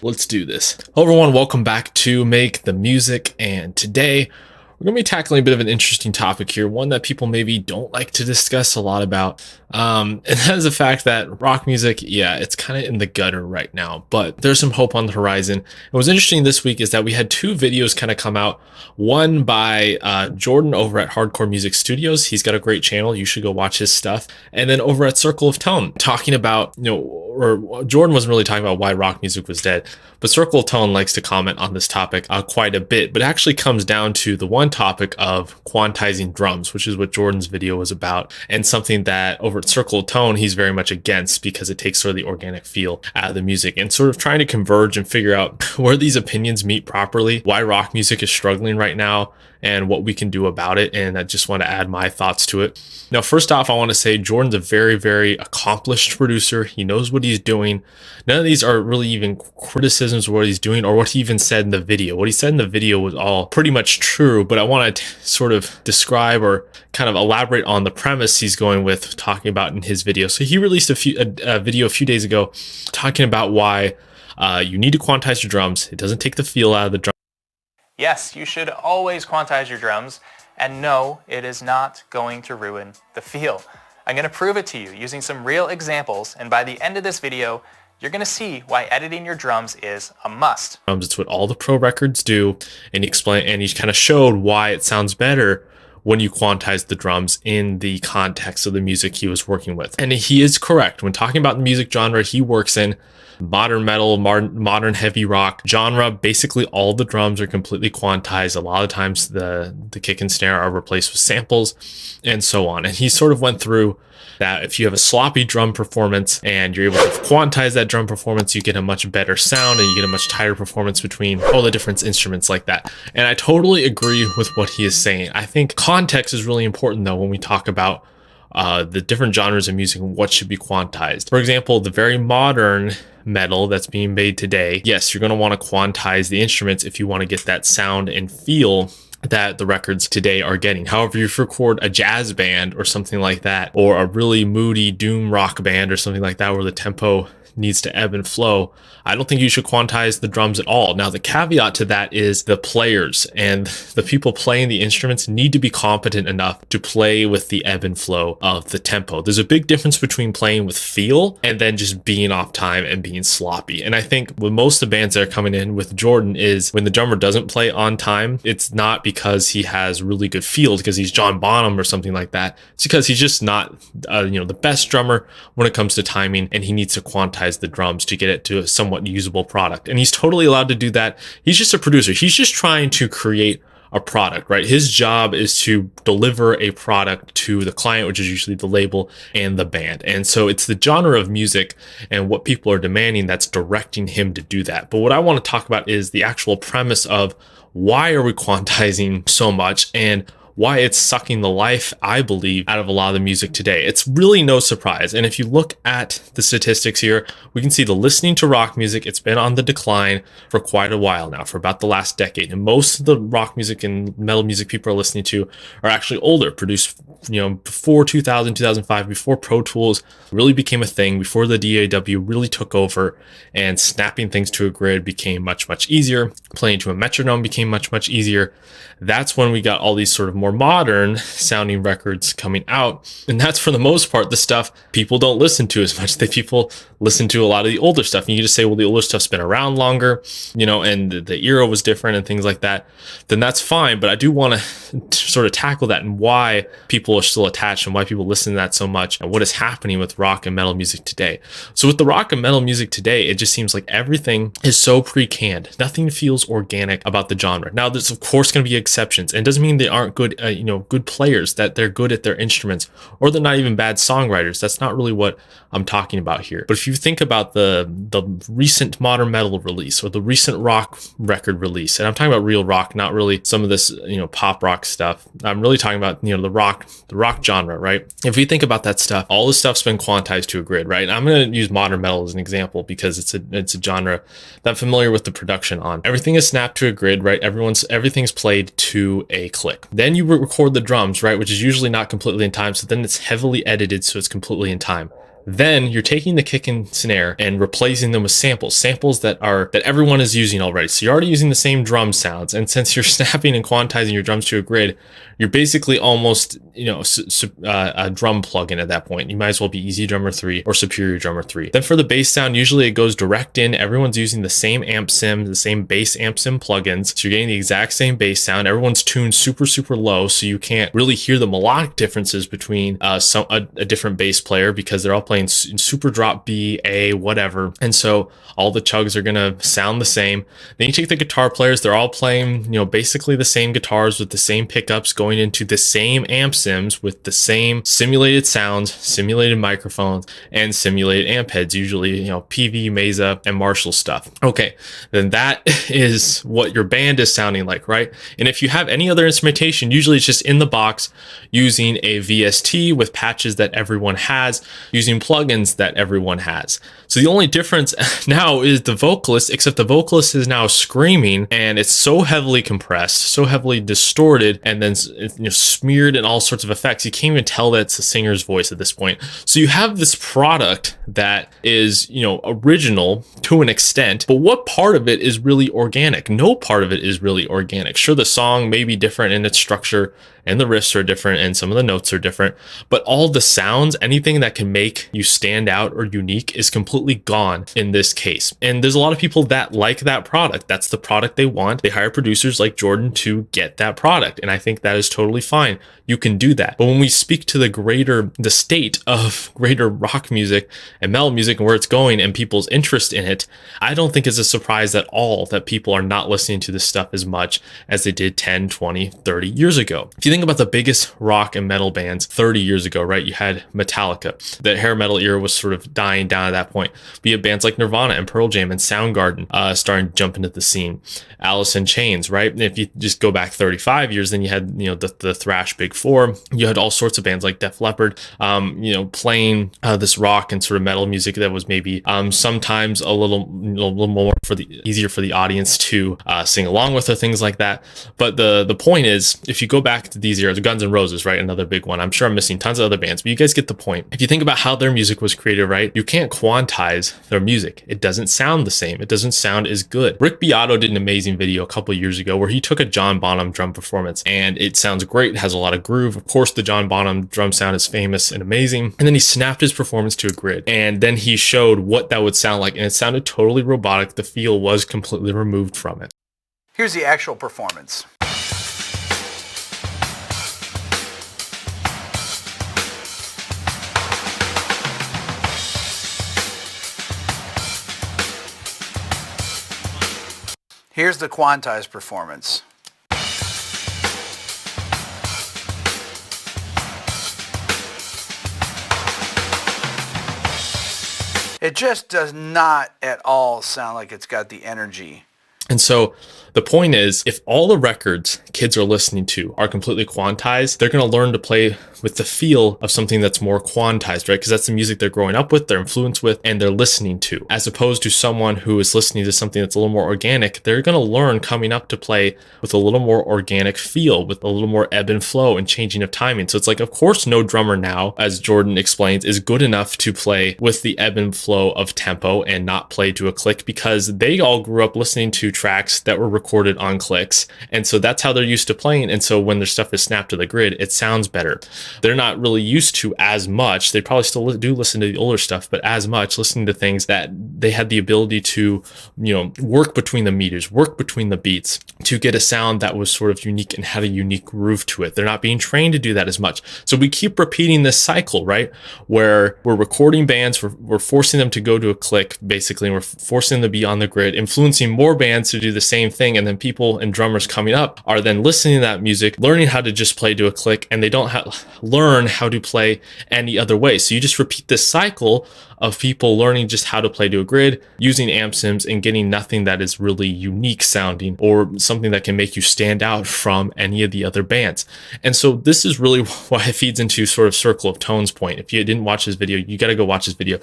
Let's do this. Hello everyone, welcome back to Make the Music, and today we're going to be tackling a bit of an interesting topic here, one that people maybe don't like to discuss a lot about, and that is the fact that rock music, it's kind of in the gutter right now, but there's some hope on the horizon. And what's interesting this week is that we had two videos kind of come out, one by Jordan over at Hardcore Music Studios. He's got a great channel, you should go watch his stuff. And then over at Circle of Tone, talking about, or Jordan wasn't really talking about why rock music was dead, but Circle of Tone likes to comment on this topic quite a bit, but it actually comes down to the one topic of quantizing drums, which is what Jordan's video was about, and something that over at Circle of Tone he's very much against because it takes sort of the organic feel out of the music, and sort of trying to converge and figure out where these opinions meet properly, why rock music is struggling right now, and what we can do about it. And I just want to add my thoughts to it. Now, first off, I want to say Jordan's a very, very accomplished producer. He knows what he's doing. None of these are really even criticisms of what he's doing or what he even said in the video. What he said in the video was all pretty much true, but I want to sort of describe or kind of elaborate on the premise he's going with talking about in his video. So he released a video a few days ago talking about why you need to quantize your drums. It doesn't take the feel out of the drum. Yes, you should always quantize your drums, and no, it is not going to ruin the feel. I'm going to prove it to you using some real examples, and by the end of this video, you're going to see why editing your drums is a must. It's what all the pro records do, and he kind of showed why it sounds better when you quantize the drums in the context of the music he was working with. And he is correct. When talking about the music genre he works in, modern metal, modern heavy rock genre, basically all the drums are completely quantized. A lot of times the kick and snare are replaced with samples and so on. And he sort of went through that if you have a sloppy drum performance and you're able to quantize that drum performance, you get a much better sound and you get a much tighter performance between all the different instruments like that. And I totally agree with what he is saying. I think context is really important though when we talk about the different genres of music and what should be quantized. For example, the very modern metal that's being made today, yes, you're going to want to quantize the instruments if you want to get that sound and feel that the records today are getting. However, if you record a jazz band or something like that, or a really moody doom rock band or something like that where the tempo needs to ebb and flow, I don't think you should quantize the drums at all. Now, the caveat to that is the players and the people playing the instruments need to be competent enough to play with the ebb and flow of the tempo. There's a big difference between playing with feel and then just being off time and being sloppy. And I think with most of the bands that are coming in with Jordan is when the drummer doesn't play on time, it's not because he has really good feel, because he's John Bonham or something like that. It's because he's just not the best drummer when it comes to timing, and he needs to quantize the drums to get it to a somewhat usable product. And he's totally allowed to do that. He's just a producer. He's just trying to create a product, right? His job is to deliver a product to the client, which is usually the label and the band. And so it's the genre of music and what people are demanding that's directing him to do that. But what I want to talk about is the actual premise of why are we quantizing so much and why it's sucking the life, I believe, out of a lot of the music today. It's really no surprise. And if you look at the statistics here, we can see the listening to rock music, it's been on the decline for quite a while now, for about the last decade. And most of the rock music and metal music people are listening to are actually older, produced before 2000, 2005, before Pro Tools really became a thing, before the DAW really took over and snapping things to a grid became much, much easier. Playing to a metronome became much, much easier. That's when we got all these sort of more modern sounding records coming out. And that's for the most part the stuff people don't listen to as much. People listen to a lot of the older stuff. And you can just say, well, the older stuff's been around longer, and the era was different and things like that. Then that's fine. But I do want to sort of tackle that and why people are still attached and why people listen to that so much and what is happening with rock and metal music today. So with the rock and metal music today, it just seems like everything is so pre-canned. Nothing feels organic about the genre. Now, there's of course going to be exceptions, and it doesn't mean they aren't good, good players, that they're good at their instruments, or they're not even bad songwriters. That's not really what I'm talking about here. But if you think about the recent modern metal release or the recent rock record release, and I'm talking about real rock, not really some of this, pop rock stuff. I'm really talking about, the rock genre, right? If we think about that stuff, all this stuff's been quantized to a grid, right? I'm going to use modern metal as an example because it's a genre that I'm familiar with the production on. Everything is snapped to a grid, right? Everything's played to a click. Then you record the drums, right? Which is usually not completely in time. So then it's heavily edited. So it's completely in time. Then you're taking the kick and snare and replacing them with samples that everyone is using already. So you're already using the same drum sounds. And since you're snapping and quantizing your drums to a grid, you're basically almost, a drum plugin at that point. You might as well be Easy Drummer 3 or Superior Drummer 3. Then for the bass sound, usually it goes direct in. Everyone's using the same amp sim, the same bass amp sim plugins. So you're getting the exact same bass sound. Everyone's tuned super, super low. So you can't really hear the melodic differences between a different bass player because they're all playing super drop B, A, whatever. And so all the chugs are going to sound the same. Then you take the guitar players, they're all playing, basically the same guitars with the same pickups going into the same amp sims with the same simulated sounds, simulated microphones, and simulated amp heads, usually, PV, Mesa, and Marshall stuff. Okay, then that is what your band is sounding like, right? And if you have any other instrumentation, usually it's just in the box using a VST with patches that everyone has, using plugins that everyone has. So the only difference now is the vocalist, except the vocalist is now screaming and it's so heavily compressed, so heavily distorted, and then smeared in all sorts of effects. You can't even tell that it's the singer's voice at this point. So you have this product that is, original to an extent, but what part of it is really organic? No part of it is really organic. Sure, the song may be different in its structure and the riffs are different and some of the notes are different, but all the sounds, anything that can make you stand out or unique is completely gone in this case. And there's a lot of people that like that product. That's the product they want. They hire producers like Jordan to get that product. And I think that is totally fine. You can do that. But when we speak to the state of greater rock music and metal music and where it's going and people's interest in it, I don't think it's a surprise at all that people are not listening to this stuff as much as they did 10, 20, 30 years ago. If you think about the biggest rock and metal bands 30 years ago, right? You had Metallica. The hair metal era was sort of dying down at that point. But you had bands like Nirvana and Pearl Jam and Soundgarden starting to jump into the scene. Alice in Chains, right? And if you just go back 35 years, then you had, the thrash big four. You had all sorts of bands like Def Leppard, playing this rock and sort of metal music that was maybe sometimes a little more easier for the audience to sing along with or things like that. But the point is, if you go back to these eras, Guns N' Roses, right? Another big one. I'm sure I'm missing tons of other bands, but you guys get the point. If you think about how their music was created, right? You can't quantize their music. It doesn't sound the same. It doesn't sound as good. Rick Beato did an amazing video a couple years ago where he took a John Bonham drum performance and it sounds great. It has a lot of groove. Of course, the John Bonham drum sound is famous and amazing. And then he snapped his performance to a grid and then he showed what that would sound like. And it sounded totally robotic. The feel was completely removed from it. Here's the actual performance. Here's the quantized performance. It just does not at all sound like it's got the energy. And so the point is, if all the records kids are listening to are completely quantized, they're going to learn to play with the feel of something that's more quantized, right? Because that's the music they're growing up with, they're influenced with, and they're listening to. As opposed to someone who is listening to something that's a little more organic, they're going to learn coming up to play with a little more organic feel, with a little more ebb and flow and changing of timing. So it's like, of course, no drummer now, as Jordan explains, is good enough to play with the ebb and flow of tempo and not play to a click because they all grew up listening to tracks that were recorded on clicks. And so that's how they're used to playing. And so when their stuff is snapped to the grid, it sounds better. They're not really used to as much. They probably still do listen to the older stuff, but as much listening to things that they had the ability to, work between the meters, work between the beats to get a sound that was sort of unique and had a unique groove to it. They're not being trained to do that as much. So we keep repeating this cycle, right? Where we're recording bands, we're forcing them to go to a click, basically, and we're forcing them to be on the grid, influencing more bands to do the same thing. And then people and drummers coming up are then listening to that music, learning how to just play to a click, and they don't learn how to play any other way. So you just repeat this cycle of people learning just how to play to a grid, using amp sims, and getting nothing that is really unique sounding or something that can make you stand out from any of the other bands. And so this is really why it feeds into sort of Circle of Tones point. If you didn't watch this video, you got to go watch this video.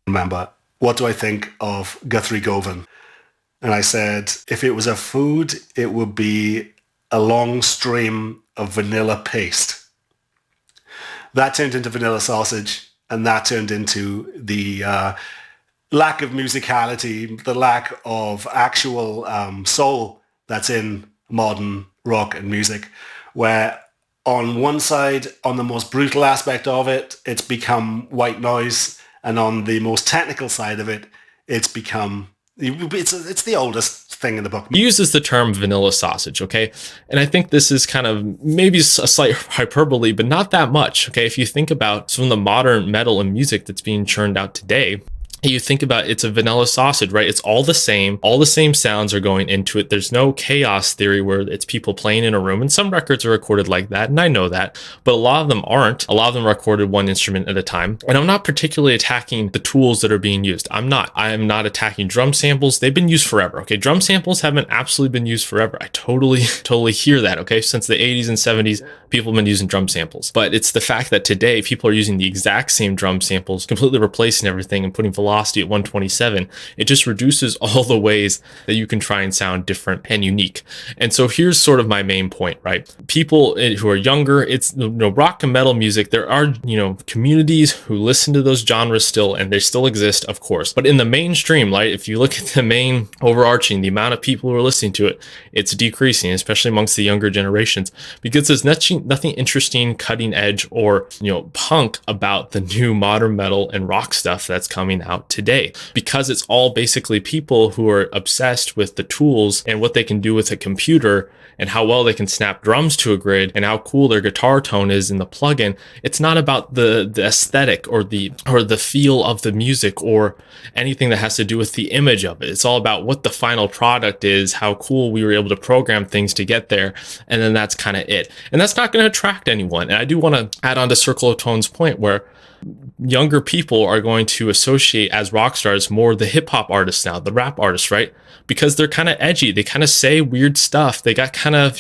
Remember, what do I think of Guthrie Govan? And I said, if it was a food, it would be a long stream of vanilla paste. That turned into vanilla sausage, And that turned into the lack of musicality, the lack of actual soul that's in modern rock and music, where on one side, on the most brutal aspect of it, it's become white noise, and on the most technical side of it, it's the oldest thing in the book. He uses the term vanilla sausage, okay? And I think this is kind of maybe a slight hyperbole, but not that much, okay? If you think about some of the modern metal and music that's being churned out today, you think about it's a vanilla sausage, right? It's all the same sounds are going into it. There's no chaos theory where it's people playing in a room, and some records are recorded like that, and I know that, but a lot of them aren't. A lot of them are recorded one instrument at a time. And I'm not particularly attacking the tools that are being used. I am not attacking drum samples. They've been used forever, okay? Drum samples haven't absolutely been used forever. I totally hear that, okay? Since the 80s and 70s, people have been using drum samples. But it's the fact that today people are using the exact same drum samples, completely replacing everything and putting velocity at 127. It just reduces all the ways that you can try and sound different and unique. And so here's sort of my main point, right? People who are younger, it's rock and metal music. There are communities who listen to those genres still, and they still exist, of course. But in the mainstream, right? If you look at the main overarching, the amount of people who are listening to it, it's decreasing, especially amongst the younger generations, because there's nothing interesting, cutting edge, or punk about the new modern metal and rock stuff that's coming out today, because it's all basically people who are obsessed with the tools and what they can do with a computer and how well they can snap drums to a grid and how cool their guitar tone is in the plugin. It's not about the aesthetic or the feel of the music or anything that has to do with the image of it. It's all about what the final product is, how cool we were able to program things to get there, and then that's kind of it. And that's not going to attract anyone. And I do want to add on to Circle of Tone's point, where younger people are going to associate as rock stars more the hip hop artists now, the rap artists, right? Because they're kind of edgy. They kind of say weird stuff. They got kind of,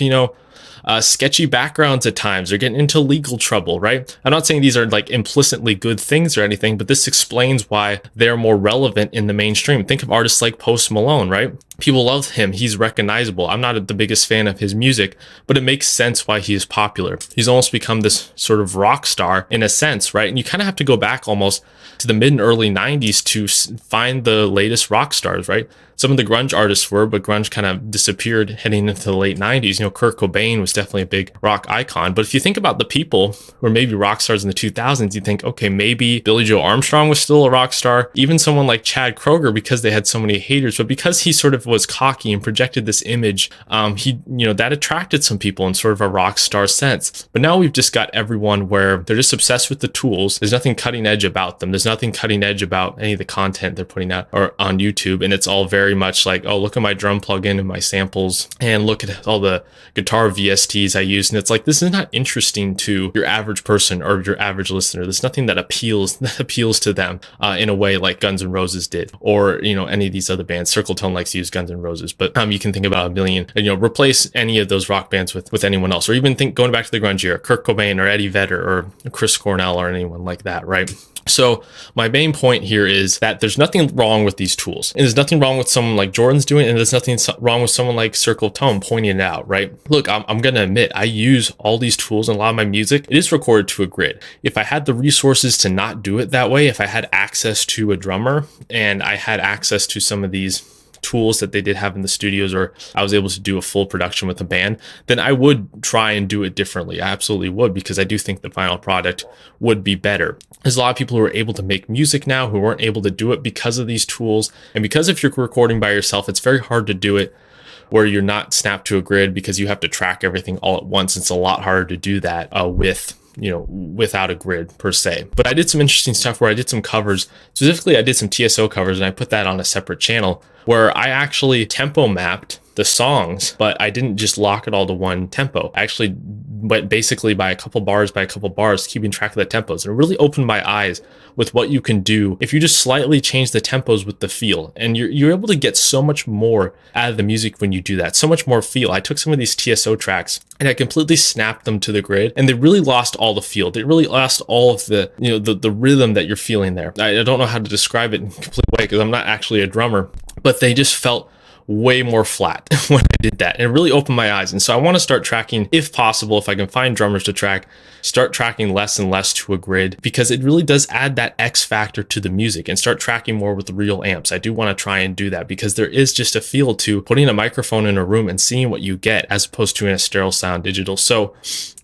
sketchy backgrounds at times. They're getting into legal trouble, right? I'm not saying these are like implicitly good things or anything, but this explains why they're more relevant in the mainstream. Think of artists like Post Malone, right? People love him. He's recognizable. I'm not the biggest fan of his music, but it makes sense why he is popular. He's almost become this sort of rock star in a sense, right? And you kind of have to go back almost to the mid and early 90s to find the latest rock stars, right? Some of the grunge artists were, but grunge kind of disappeared heading into the late 90s. Kurt Cobain was definitely a big rock icon. But if you think about the people who were maybe rock stars in the 2000s, you think, okay, maybe Billy Joe Armstrong was still a rock star. Even someone like Chad Kroeger, because they had so many haters, but because he sort of was cocky and projected this image, that attracted some people in sort of a rock star sense. But now we've just got everyone where they're just obsessed with the tools. There's nothing cutting edge about them. There's nothing cutting edge about any of the content they're putting out or on YouTube. And it's all very much like, oh, look at my drum plugin and my samples, and look at all the guitar VSTs I use. And it's like, this is not interesting to your average person or your average listener. There's nothing that appeals to them in a way like Guns N' Roses did, or any of these other bands. Circle Tone likes to use Guns N' Roses, but you can think about a million, and replace any of those rock bands with anyone else, or even think going back to the grunge era, Kurt Cobain or Eddie Vedder or Chris Cornell or anyone like that, right? So my main point here is that there's nothing wrong with these tools, and there's nothing wrong with someone like Jordan's doing it, and there's nothing wrong with someone like Circle of Tone pointing it out, right? Look, I'm going to admit, I use all these tools, and a lot of my music, it is recorded to a grid. If I had the resources to not do it that way, if I had access to a drummer and I had access to some of these tools that they did have in the studios, or I was able to do a full production with a band, then I would try and do it differently. I absolutely would, because I do think the final product would be better. There's a lot of people who are able to make music now who weren't able to do it because of these tools. And because if you're recording by yourself, it's very hard to do it where you're not snapped to a grid, because you have to track everything all at once. It's a lot harder to do that without a grid per se. But I did some interesting stuff where I did some covers. Specifically, I did some TSO covers, and I put that on a separate channel where I actually tempo mapped the songs, but I didn't just lock it all to one tempo. I actually went basically by a couple bars, keeping track of the tempos. And it really opened my eyes with what you can do if you just slightly change the tempos with the feel. And you're able to get so much more out of the music when you do that, so much more feel. I took some of these TSO tracks and I completely snapped them to the grid, and they really lost all the feel. They really lost all of the, the rhythm that you're feeling there. I don't know how to describe it in a complete way because I'm not actually a drummer, but they just felt way more flat when I did that. And it really opened my eyes. And so I want to start tracking, if possible, if I can find drummers to track, start tracking less and less to a grid, because it really does add that X factor to the music, and start tracking more with real amps. I do want to try and do that, because there is just a feel to putting a microphone in a room and seeing what you get, as opposed to in a stereo sound digital. So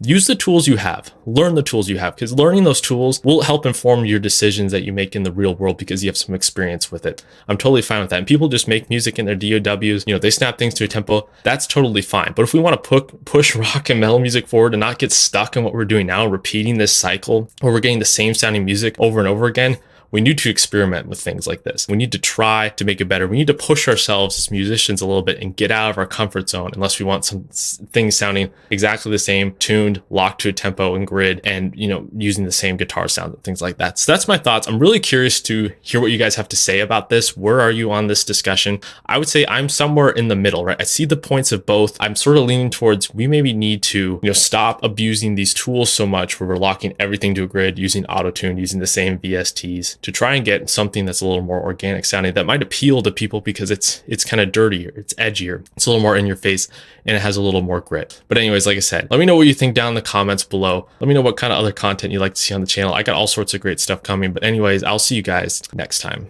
use the tools you have, learn the tools you have, because learning those tools will help inform your decisions that you make in the real world, because you have some experience with it. I'm totally fine with that. And people just make music in their DAWs, they snap things to a tempo. That's totally fine. But if we want to push rock and metal music forward and not get stuck in what we're doing now, repeating this cycle where we're getting the same sounding music over and over again, we need to experiment with things like this. We need to try to make it better. We need to push ourselves as musicians a little bit and get out of our comfort zone, unless we want some things sounding exactly the same, tuned, locked to a tempo and grid, and using the same guitar sound and things like that. So that's my thoughts. I'm really curious to hear what you guys have to say about this. Where are you on this discussion? I would say I'm somewhere in the middle, right? I see the points of both. I'm sort of leaning towards, we maybe need to stop abusing these tools so much where we're locking everything to a grid, using auto-tune, using the same VSTs, to try and get something that's a little more organic sounding, that might appeal to people because it's kind of dirtier, it's edgier, it's a little more in your face, and it has a little more grit. But anyways, like I said, let me know what you think down in the comments below. Let me know what kind of other content you'd like to see on the channel. I got all sorts of great stuff coming. But anyways, I'll see you guys next time.